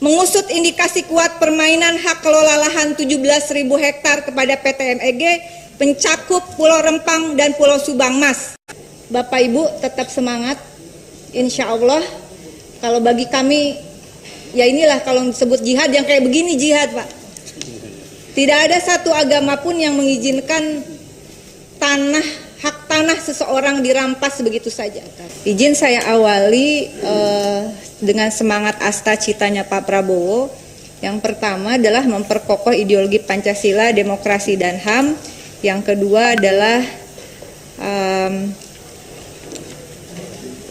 mengusut indikasi kuat permainan hak kelola lahan 17.000 hektar kepada PT MEG pencakup Pulau Rempang dan Pulau Subang Mas. Bapak Ibu tetap semangat, insya Allah. Kalau bagi kami, ya inilah kalau disebut jihad yang kayak begini jihad Pak. Tidak ada satu agama pun yang mengizinkan hak tanah seseorang dirampas begitu saja. Izin saya awali dengan semangat asta citanya Pak Prabowo. Yang pertama adalah memperkokoh ideologi Pancasila, demokrasi dan HAM. Yang kedua adalah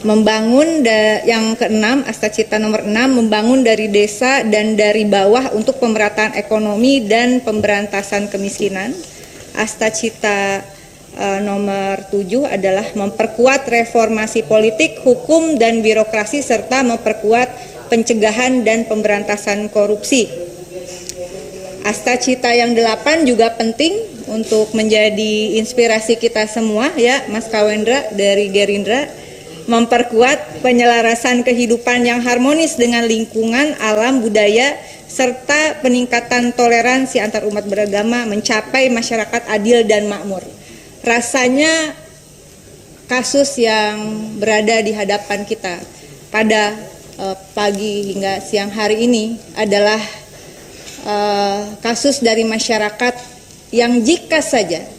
membangun, yang keenam, asta cita nomor 6, membangun dari desa dan dari bawah untuk pemerataan ekonomi dan pemberantasan kemiskinan. Asta cita nomor 7 adalah memperkuat reformasi politik, hukum dan birokrasi serta memperkuat pencegahan dan pemberantasan korupsi. Asta cita yang 8 juga penting untuk menjadi inspirasi kita semua ya, Mas Kawendra dari Gerindra. Memperkuat penyelarasan kehidupan yang harmonis dengan lingkungan, alam, budaya, serta peningkatan toleransi antar umat beragama mencapai masyarakat adil dan makmur. Rasanya kasus yang berada di hadapan kita pada pagi hingga siang hari ini adalah kasus dari masyarakat yang jika saja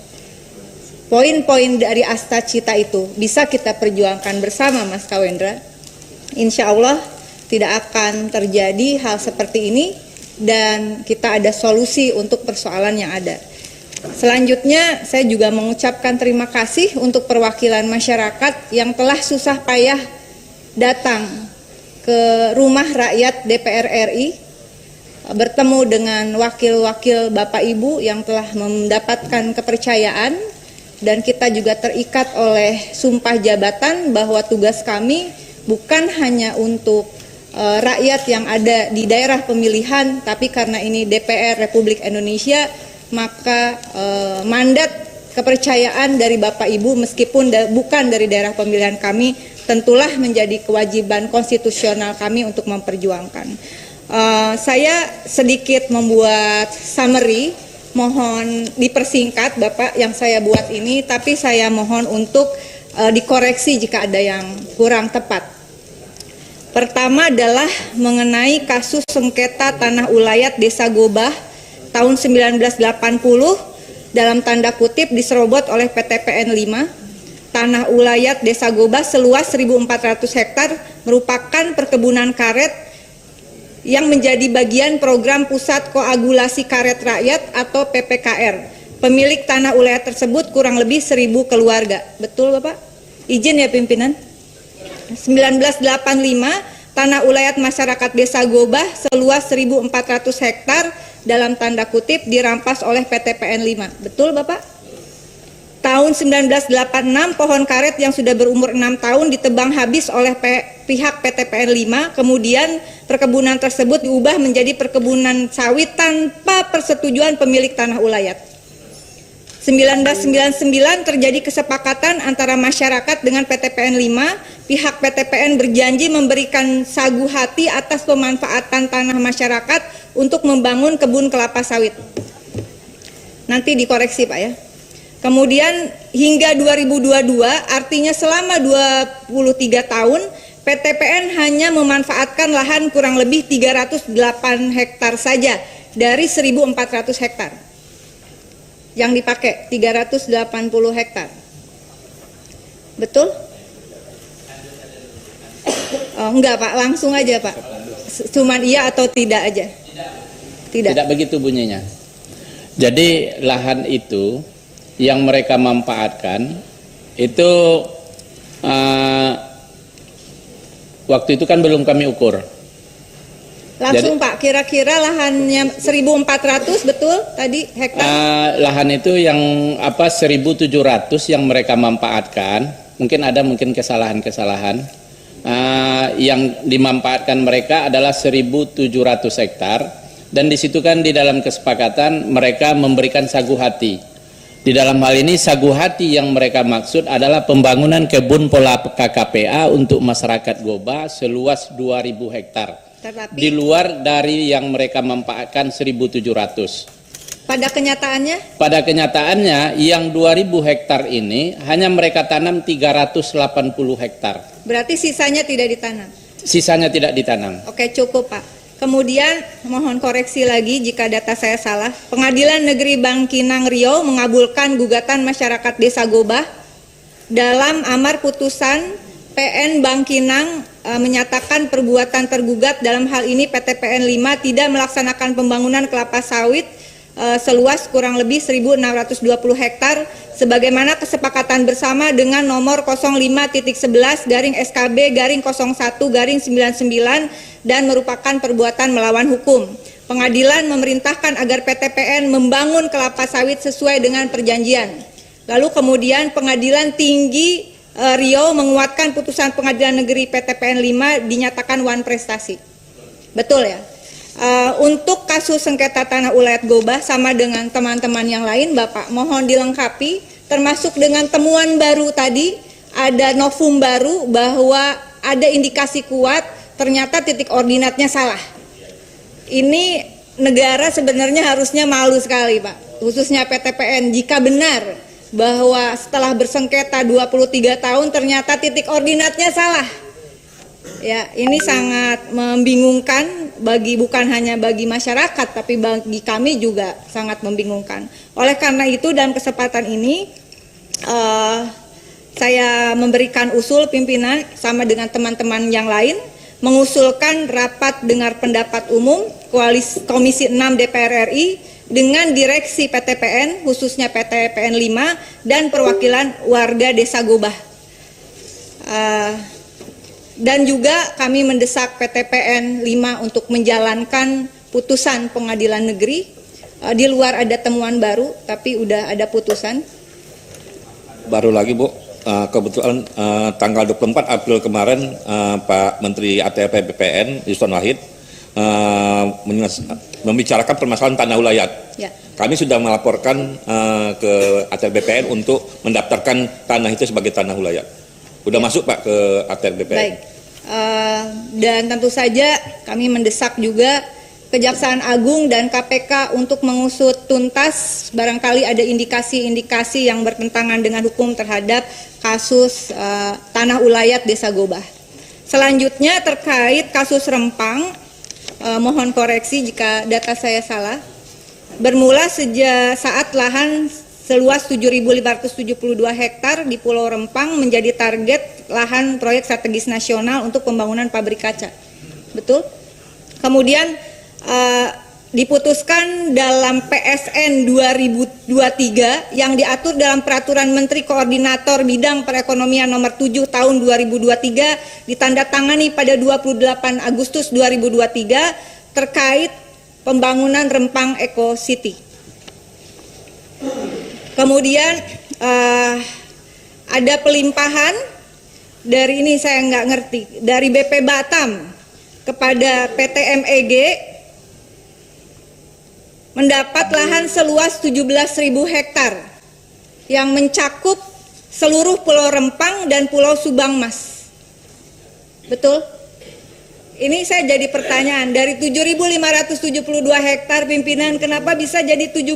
poin-poin dari asta cita itu bisa kita perjuangkan bersama Mas Kawendra, insya Allah tidak akan terjadi hal seperti ini dan kita ada solusi untuk persoalan yang ada. Selanjutnya saya juga mengucapkan terima kasih untuk perwakilan masyarakat yang telah susah payah datang ke rumah rakyat DPR RI, bertemu dengan wakil-wakil Bapak Ibu yang telah mendapatkan kepercayaan. Dan kita juga terikat oleh sumpah jabatan bahwa tugas kami bukan hanya untuk rakyat yang ada di daerah pemilihan, tapi karena ini DPR Republik Indonesia, maka mandat kepercayaan dari Bapak Ibu meskipun bukan dari daerah pemilihan kami, tentulah menjadi kewajiban konstitusional kami untuk memperjuangkan. Saya sedikit membuat summary. Mohon dipersingkat Bapak yang saya buat ini, tapi saya mohon untuk dikoreksi jika ada yang kurang tepat. Pertama adalah mengenai kasus sengketa tanah ulayat Desa Gobah tahun 1980 dalam tanda kutip diserobot oleh PTPN 5. Tanah ulayat Desa Gobah seluas 1.400 hektar merupakan perkebunan karet yang menjadi bagian program Pusat Koagulasi Karet Rakyat atau PPKR. Pemilik tanah ulayat tersebut kurang lebih 1.000 keluarga. Betul Bapak? Izin ya pimpinan. 1985, tanah ulayat masyarakat Desa Gobah seluas 1.400 hektar dalam tanda kutip dirampas oleh PTPN 5. Betul Bapak? Tahun 1986, pohon karet yang sudah berumur 6 tahun ditebang habis oleh pihak PTPN 5, kemudian perkebunan tersebut diubah menjadi perkebunan sawit tanpa persetujuan pemilik tanah ulayat. 1999 terjadi kesepakatan antara masyarakat dengan PTPN 5, pihak PTPN berjanji memberikan sagu hati atas pemanfaatan tanah masyarakat untuk membangun kebun kelapa sawit. Nanti dikoreksi Pak ya. Kemudian hingga 2022, artinya selama 23 tahun, PTPN hanya memanfaatkan lahan kurang lebih 308 hektar saja dari 1.400 hektar. Yang dipakai 380 hektar. Betul? Oh, enggak Pak, langsung aja Pak. Cuman iya atau tidak aja? Tidak begitu bunyinya. Jadi lahan itu yang mereka manfaatkan itu waktu itu kan belum kami ukur. Langsung Pak, kira-kira lahannya 1.400 betul tadi hektar? Lahan itu yang 1.700 yang mereka manfaatkan, mungkin kesalahan-kesalahan. Yang dimanfaatkan mereka adalah 1.700 hektar dan di situ kan di dalam kesepakatan mereka memberikan sagu hati. Di dalam hal ini sagu hati yang mereka maksud adalah pembangunan kebun pola KKPA untuk masyarakat Gobah seluas 2.000 hektar. Tetapi di luar dari yang mereka manfaatkan 1.700. pada kenyataannya, Pada kenyataannya yang 2.000 hektar ini hanya mereka tanam 380 hektar. berarti sisanya tidak ditanam. Sisanya tidak ditanam. Oke, cukup Pak. Kemudian mohon koreksi lagi jika data saya salah. Pengadilan Negeri Bangkinang Riau mengabulkan gugatan masyarakat Desa Gobah dalam amar putusan PN Bangkinang menyatakan perbuatan tergugat dalam hal ini PT PN 5 tidak melaksanakan pembangunan kelapa sawit seluas kurang lebih 1.620 hektar sebagaimana kesepakatan bersama dengan nomor 05-11/SKB-01-99 dan merupakan perbuatan melawan hukum. Pengadilan memerintahkan agar PT PN membangun kelapa sawit sesuai dengan perjanjian. Lalu kemudian Pengadilan Tinggi Riau menguatkan putusan Pengadilan Negeri PT PN 5 dinyatakan wan prestasi. Betul ya? Untuk kasus sengketa tanah ulayat Gobah sama dengan teman-teman yang lain, Bapak mohon dilengkapi termasuk dengan temuan baru tadi, ada novum baru bahwa ada indikasi kuat ternyata titik ordinatnya salah. Ini negara sebenarnya harusnya malu sekali Pak, khususnya PT PN jika benar bahwa setelah bersengketa 23 tahun ternyata titik ordinatnya salah. Ya, ini sangat membingungkan bukan hanya bagi masyarakat tapi bagi kami juga sangat membingungkan. Oleh karena itu dalam kesempatan ini saya memberikan usul pimpinan sama dengan teman-teman yang lain mengusulkan rapat dengar pendapat umum Komisi 6 DPR RI dengan direksi PT PN khususnya PT PN 5 dan perwakilan warga Desa Gobah. Dan juga kami mendesak PT PN 5 untuk menjalankan putusan pengadilan negeri. Di luar ada temuan baru, tapi udah ada putusan. Baru lagi Bu, kebetulan tanggal 24 April kemarin Pak Menteri ATR BPN Yusuf Wahid membicarakan permasalahan tanah ulayat. Ya. Kami sudah melaporkan ke ATR BPN untuk mendaftarkan tanah itu sebagai tanah ulayat. Udah masuk Pak ke ATR BPN. Baik, dan tentu saja kami mendesak juga Kejaksaan Agung dan KPK untuk mengusut tuntas barangkali ada indikasi-indikasi yang bertentangan dengan hukum terhadap kasus tanah ulayat Desa Gobah. Selanjutnya terkait kasus Rempang, mohon koreksi jika data saya salah. Bermula sejak saat lahan seluas 7.572 hektar di Pulau Rempang menjadi target lahan proyek strategis nasional untuk pembangunan pabrik kaca. Betul? Kemudian diputuskan dalam PSN 2023 yang diatur dalam Peraturan Menteri Koordinator Bidang Perekonomian Nomor 7 Tahun 2023 ditandatangani pada 28 Agustus 2023 terkait pembangunan Rempang Eco City. Kemudian ada pelimpahan dari ini saya nggak ngerti dari BP Batam kepada PT MEG mendapat lahan seluas 17.000 hektar yang mencakup seluruh Pulau Rempang dan Pulau Subangmas. Betul? Ini saya jadi pertanyaan dari 7.572 hektar pimpinan kenapa bisa jadi 17.000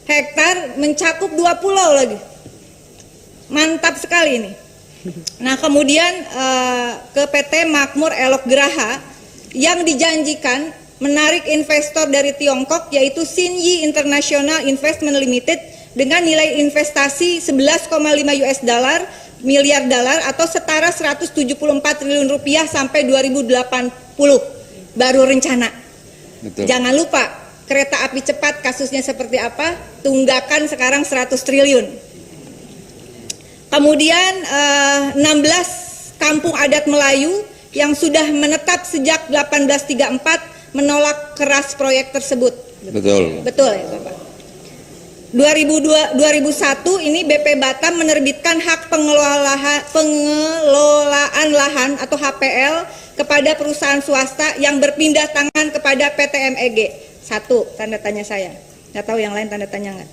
hektar mencakup 2 pulau lagi. Mantap sekali ini. Nah kemudian ke PT Makmur Elok Graha yang dijanjikan menarik investor dari Tiongkok yaitu Xinyi International Investment Limited dengan nilai investasi 11,5 miliar dolar atau setara 174 triliun rupiah sampai 2080 baru rencana. Betul. Jangan lupa kereta api cepat kasusnya seperti apa, tunggakan sekarang 100 triliun. Kemudian 16 kampung adat Melayu yang sudah menetap sejak 1834 menolak keras proyek tersebut. Betul. Betul ya Bapak. 2001 ini BP Batam menerbitkan hak pengelolaan lahan atau HPL kepada perusahaan swasta yang berpindah tangan kepada PT MEG. 1, tanda tanya saya. Nggak tahu yang lain tanda tanya nggak.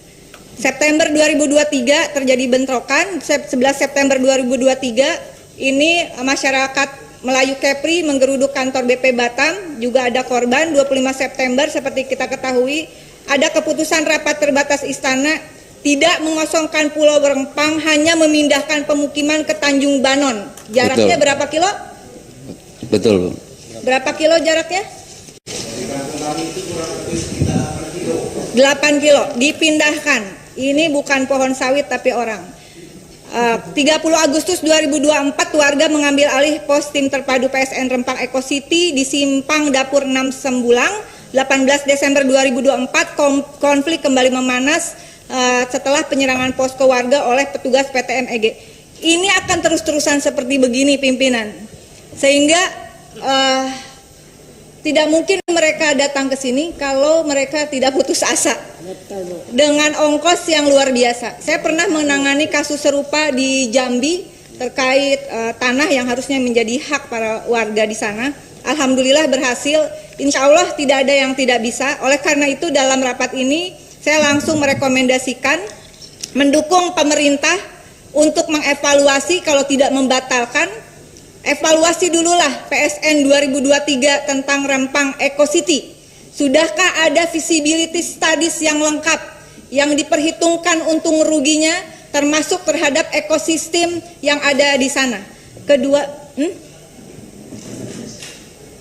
September 2023 terjadi bentrokan. 11 September 2023 ini masyarakat Melayu Kepri menggeruduk kantor BP Batam, juga ada korban 25 September seperti kita ketahui. Ada keputusan rapat terbatas Istana tidak mengosongkan Pulau Rempang, hanya memindahkan pemukiman ke Tanjung Banon. Jaraknya Betul. berapa kilo? Betul, Bu. Berapa kilo jaraknya? 8 kilo dipindahkan. Ini bukan pohon sawit tapi orang. 30 Agustus 2024 warga mengambil alih pos tim terpadu PSN Rempang Eco City di Simpang Dapur 6 Sembulang. 18 Desember 2024 konflik kembali memanas setelah penyerangan posko warga oleh petugas PTMEG. Ini akan terus-terusan seperti begini pimpinan, sehingga tidak mungkin mereka datang ke sini kalau mereka tidak putus asa. Dengan ongkos yang luar biasa. Saya pernah menangani kasus serupa di Jambi terkait tanah yang harusnya menjadi hak para warga di sana. Alhamdulillah berhasil. Insya Allah tidak ada yang tidak bisa. Oleh karena itu dalam rapat ini saya langsung merekomendasikan mendukung pemerintah untuk mengevaluasi, kalau tidak membatalkan, evaluasi dululah PSN 2023 tentang Rempang Eco City. Sudahkah ada feasibility studies yang lengkap yang diperhitungkan untung ruginya termasuk terhadap ekosistem yang ada di sana? Kedua,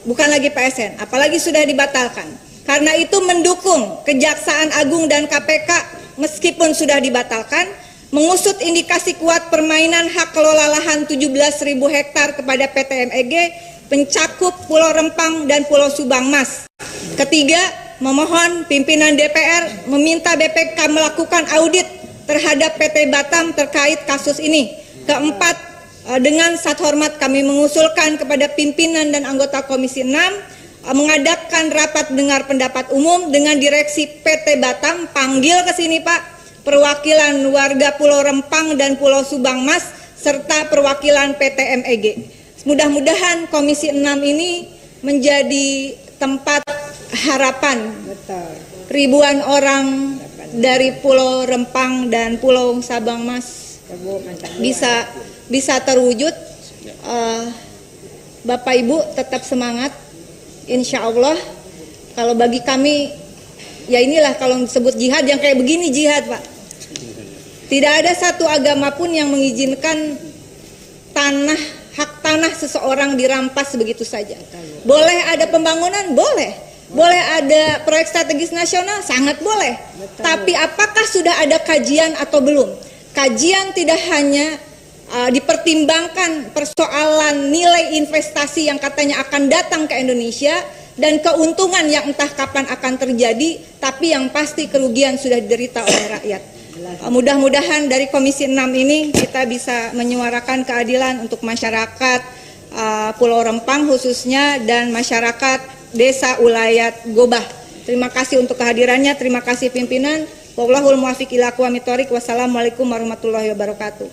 bukan lagi PSN, apalagi sudah dibatalkan. Karena itu mendukung Kejaksaan Agung dan KPK meskipun sudah dibatalkan, mengusut indikasi kuat permainan hak kelola lahan 17.000 hektar kepada PTMEG, pencakup Pulau Rempang dan Pulau Subang Mas. Ketiga, memohon pimpinan DPR meminta BPK melakukan audit terhadap PT Batam terkait kasus ini. Keempat, dengan sathormat kami mengusulkan kepada pimpinan dan anggota Komisi 6 mengadakan rapat dengar pendapat umum dengan direksi PT Batam, panggil ke sini Pak perwakilan warga Pulau Rempang dan Pulau Subang Mas serta perwakilan PTMEG. Mudah-mudahan Komisi 6 ini menjadi tempat harapan. Ribuan orang dari Pulau Rempang dan Pulau Sabang Mas bisa terwujud. Bapak Ibu tetap semangat, insya Allah. Kalau bagi kami, ya inilah kalau disebut jihad yang kayak begini jihad Pak. Tidak ada satu agama pun yang mengizinkan hak tanah seseorang dirampas begitu saja. Boleh ada pembangunan? Boleh. Boleh ada proyek strategis nasional? Sangat boleh. Tapi apakah sudah ada kajian atau belum? Kajian tidak hanya dipertimbangkan persoalan nilai investasi yang katanya akan datang ke Indonesia dan keuntungan yang entah kapan akan terjadi, tapi yang pasti kerugian sudah diderita oleh rakyat. Mudah-mudahan dari Komisi 6 ini kita bisa menyuarakan keadilan untuk masyarakat Pulau Rempang khususnya dan masyarakat Desa Ulayat Gobah. Terima kasih untuk kehadirannya, terima kasih pimpinan. Wallahul muwaffiq ila aqwamit thoriq. Wassalamualaikum warahmatullahi wabarakatuh.